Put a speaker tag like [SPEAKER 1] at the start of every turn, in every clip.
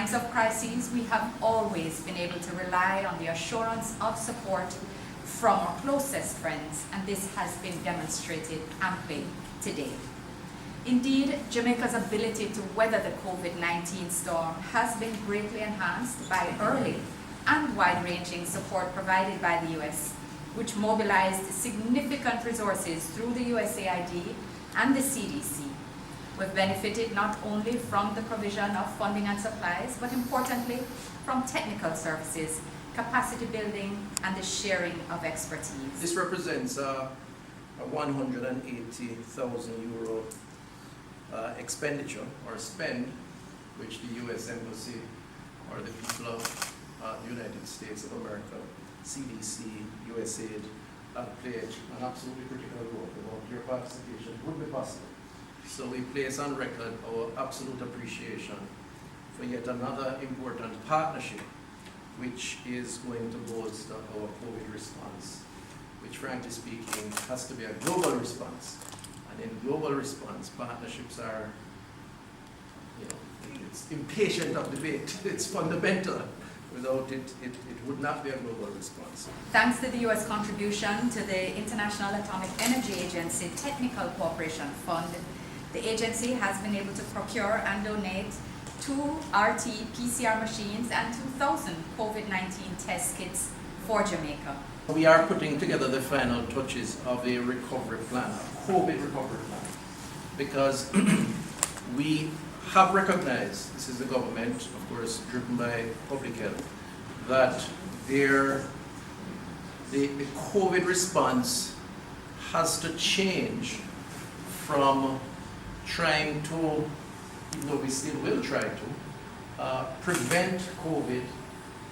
[SPEAKER 1] times of crises, we have always been able to rely on the assurance of support from our closest friends, and this has been demonstrated amply today. Indeed, Jamaica's ability to weather the COVID-19 storm has been greatly enhanced by early and wide-ranging support provided by the US, which mobilized significant resources through the USAID and the CDC. We've benefited not only from the provision of funding and supplies, but importantly, from technical services, capacity building, and the sharing of expertise.
[SPEAKER 2] This represents a 180,000 euro expenditure or spend, which the US Embassy or the people of the United States of America, CDC, USAID, have played an absolutely critical role. Without your participation, it wouldn't be possible. So we place on record our absolute appreciation for yet another important partnership, which is going to bolster our COVID response, which frankly speaking has to be a global response. And in global response, partnerships are, it's impatient of debate. It's fundamental. Without it, it would not be a global response.
[SPEAKER 1] Thanks to the U.S. contribution to the International Atomic Energy Agency Technical Cooperation Fund, the agency has been able to procure and donate 2 RT-PCR machines and 2,000 COVID-19 test kits for Jamaica.
[SPEAKER 2] We are putting together the final touches of a recovery plan, a COVID recovery plan, because we have recognized, this is the government, of course, driven by public health, that the COVID response has to change from trying to, even though we still will try to, prevent COVID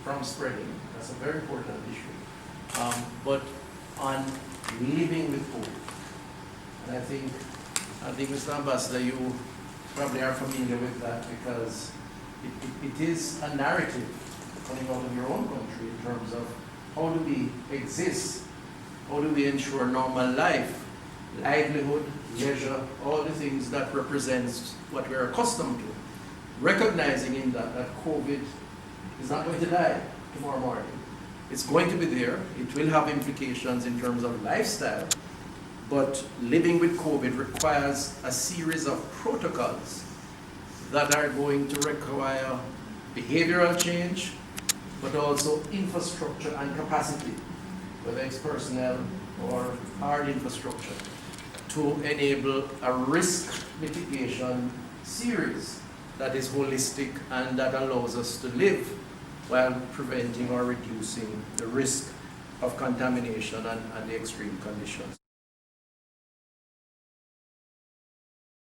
[SPEAKER 2] from spreading. That's a very important issue. But on living with COVID. And I think, Mr. Ambassador, you probably are familiar with that because it is a narrative coming out of your own country in terms of how do we exist, how do we ensure normal life, livelihood, leisure, all the things that represents what we're accustomed to. Recognizing in that COVID is not going to die tomorrow morning. It's going to be there. It will have implications in terms of lifestyle, but living with COVID requires a series of protocols that are going to require behavioral change, but also infrastructure and capacity, whether it's personnel or hard infrastructure, to enable a risk mitigation series that is holistic and that allows us to live while preventing or reducing the risk of contamination and the extreme conditions.